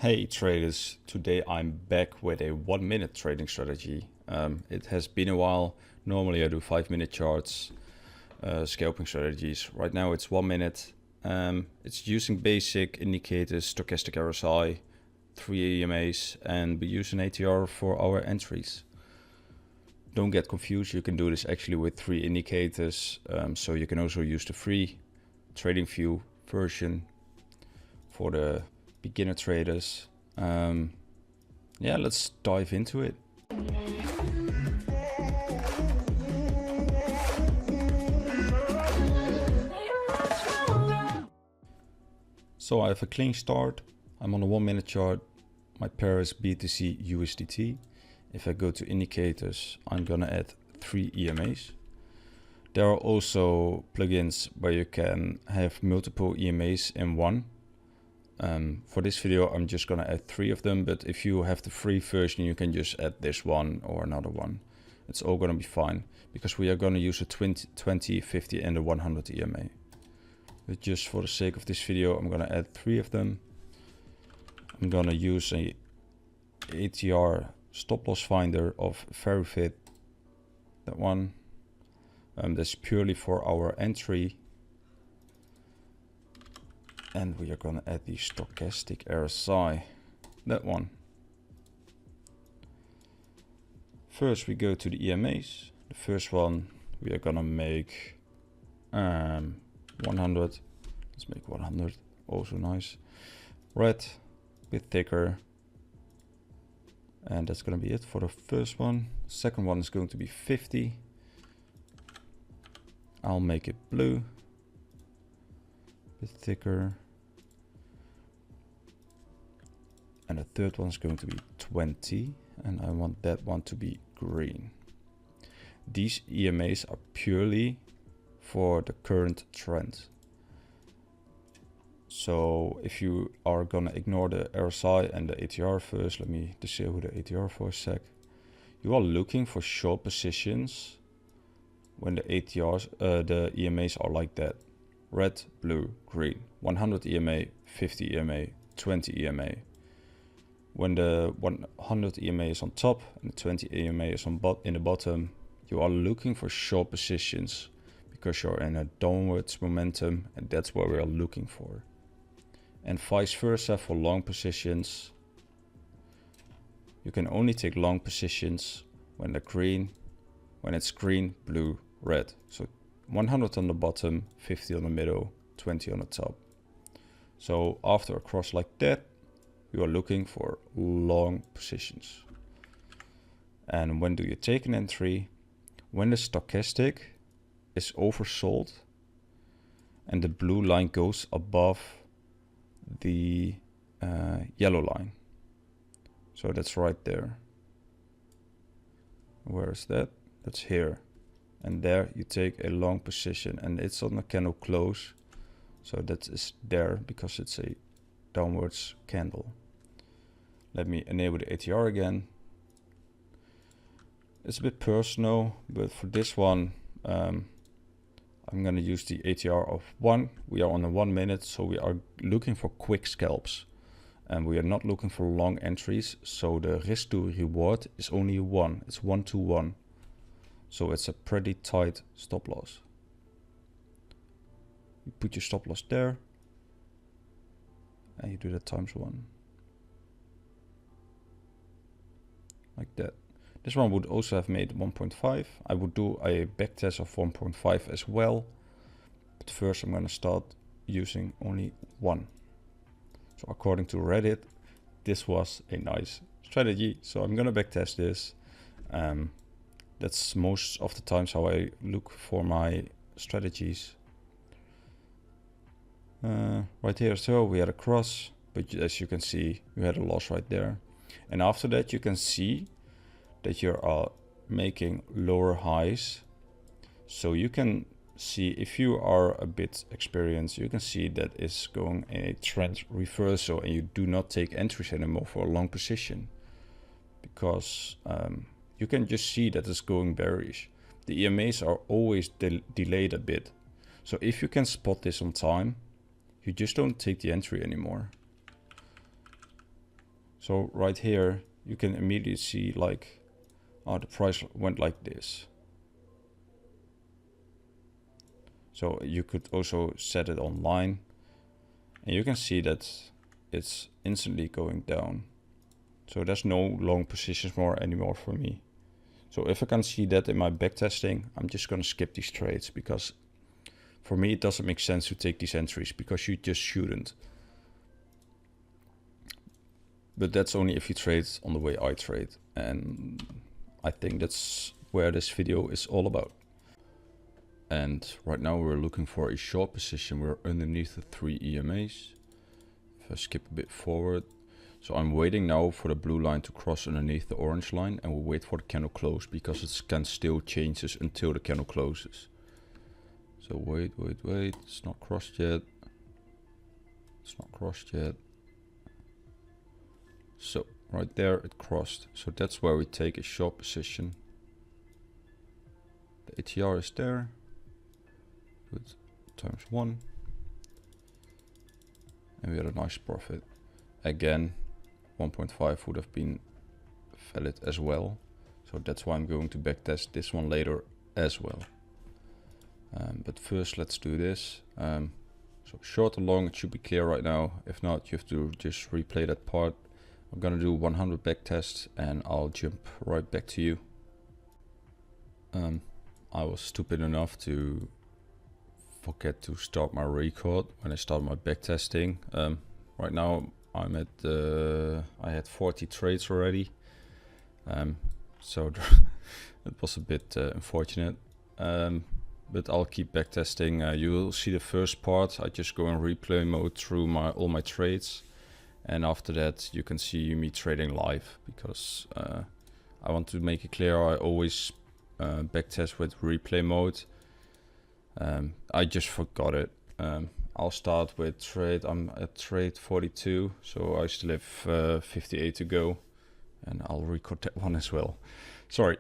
Hey traders, today I'm back with a 1 minute trading strategy. It has been a while. Normally I do 5 minute charts, scalping strategies. Right now it's 1 minute. It's using basic indicators, stochastic RSI, 3 EMAs, and we use an ATR for our entries. Don't get confused, you can do this actually with 3 indicators. So you can also use the free trading view version for the beginner traders. Yeah, let's dive into it. So I have a clean start. I'm on a 1 minute chart. My pair is BTC USDT. If I go to indicators, I'm gonna add 3 EMAs. There are also plugins where you can have multiple EMAs in one. For this video, I'm just gonna add 3 of them, but if you have the free version, you can just add this one or another one. It's all gonna be fine, because we are gonna use a 20, 50 and a 100 EMA. But just for the sake of this video, I'm gonna add 3 of them. I'm gonna use a ATR stop loss finder of BYBIT, that one. That's purely for our entry. And we are gonna add the stochastic RSI, that one. First we go to the EMAs. The first one we are gonna make 100. Let's make 100, also nice. Red, a bit thicker. And that's gonna be it for the first one. Second one is going to be 50. I'll make it blue, a bit thicker. And the third one is going to be 20, and I want that one to be green. These EMAs are purely for the current trend. So if you are gonna ignore the RSI and the ATR first, let me disable the ATR for a sec. You are looking for short positions when the ATRs, the EMAs are like that. Red, blue, green. 100 EMA, 50 EMA, 20 EMA. When the 100 EMA is on top and the 20 EMA is in the bottom, you are looking for short positions because you're in a downwards momentum, and that's what we are looking for. And vice versa for long positions. You can only take long positions when it's green, blue, red. So 100 on the bottom, 50 on the middle, 20 on the top. So after a cross like that, you are looking for long positions. And when do you take an entry? When the stochastic is oversold and the blue line goes above the yellow line. So that's right there. Where is that? That's here. And there you take a long position, and it's on the candle close. So that is there because it's a downwards candle. Let me enable the ATR again. It's a bit personal, but for this one, I'm gonna use the ATR of 1. We are on a 1 minute, so we are looking for quick scalps. And we are not looking for long entries, so the risk to reward is only 1. It's 1 to 1. So it's a pretty tight stop loss. You put your stop loss there, and you do that times 1. Like that. This one would also have made 1.5. I would do a backtest of 1.5 as well. But first I'm gonna start using only 1. So according to Reddit, this was a nice strategy. So I'm gonna backtest this. That's most of the times how I look for my strategies. Right here, so we had a cross, but as you can see, we had a loss right there. And after that, you can see that you are making lower highs. So you can see, if you are a bit experienced, you can see that it's going in a trend reversal, and you do not take entries anymore for a long position, because you can just see that it's going bearish. The EMAs are always delayed a bit. So if you can spot this on time, you just don't take the entry anymore. So right here, you can immediately see like, the price went like this. So you could also set it online, and you can see that it's instantly going down. So there's no long positions anymore for me. So if I can see that in my backtesting, I'm just gonna skip these trades, because for me it doesn't make sense to take these entries, because you just shouldn't. But that's only if you trade on the way I trade, and I think that's where this video is all about. And right now we're looking for a short position. We're underneath the 3 EMAs. If I skip a bit forward, so I'm waiting now for the blue line to cross underneath the orange line, and we'll wait for the candle close, because it can still change this until the candle closes. So wait, it's not crossed yet. It's not crossed yet. So right there it crossed. So that's where we take a short position. The ATR is there. Good. ×1. And we had a nice profit. Again, 1.5 would have been valid as well. So that's why I'm going to backtest this one later as well. But first let's do this. So short or long, it should be clear right now. If not, you have to just replay that part. I'm gonna do 100 backtests and I'll jump right back to you. I was stupid enough to forget to start my record when I started my backtesting. Right now I'm at I had 40 trades already, so it was a bit unfortunate, but I'll keep backtesting. You will see the first part. I just go in replay mode through all my trades, and after that you can see me trading live, because I want to make it clear I always backtest with replay mode. I just forgot it. I'll start with trade. I'm at trade 42, so I still have 58 to go, and I'll record that one as well. Sorry.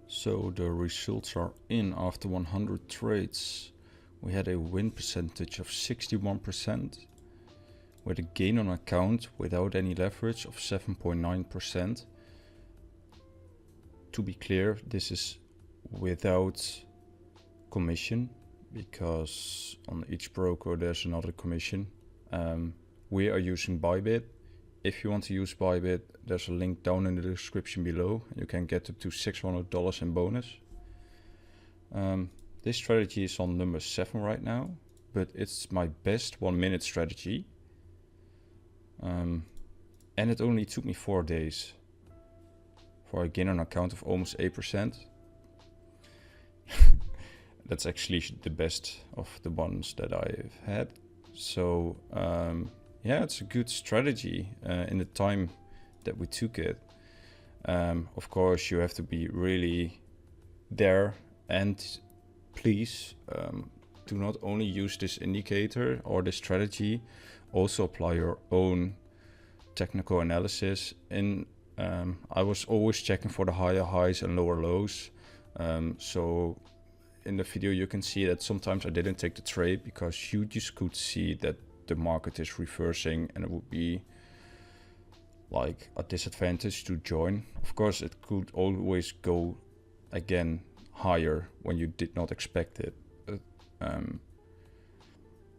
So the results are in after 100 trades. We had a win percentage of 61%, with a gain on account without any leverage of 7.9%. To be clear, this is without commission, because on each broker there's another commission. We are using BYBIT. If you want to use BYBIT, there's a link down in the description below. You can get up to $600 in bonus. This strategy is on number 7 right now, but it's my best 1 minute strategy. And it only took me 4 days for a gain on account of almost 8%. That's actually the best of the ones that I've had. So yeah, it's a good strategy in the time that we took it. Of course, you have to be really there, and please do not only use this indicator or this strategy, also apply your own technical analysis. I was always checking for the higher highs and lower lows. So in the video you can see that sometimes I didn't take the trade because you just could see that the market is reversing and it would be like a disadvantage to join. Of course, it could always go again higher when you did not expect it.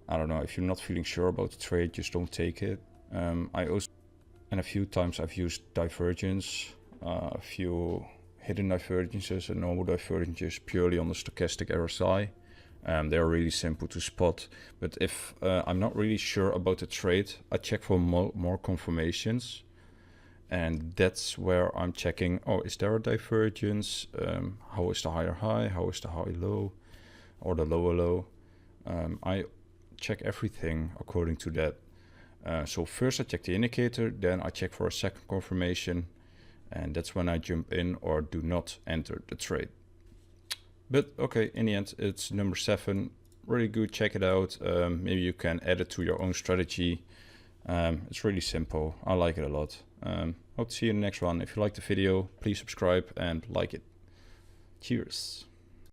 I don't know, if you're not feeling sure about the trade, just don't take it. And a few times I've used divergence, a few hidden divergences and normal divergences purely on the stochastic RSI. They're really simple to spot, but if I'm not really sure about the trade, I check for more confirmations, and that's where I'm checking, oh, is there a divergence? How is the higher high? How is the high low or the lower low? I check everything according to that. So first I check the indicator, then I check for a second confirmation, and that's when I jump in or do not enter the trade. But okay, in the end, it's number 7, really good, check it out. Maybe you can add it to your own strategy. It's really simple, I like it a lot. Hope to see you in the next one. If you liked the video, please subscribe and like it. Cheers.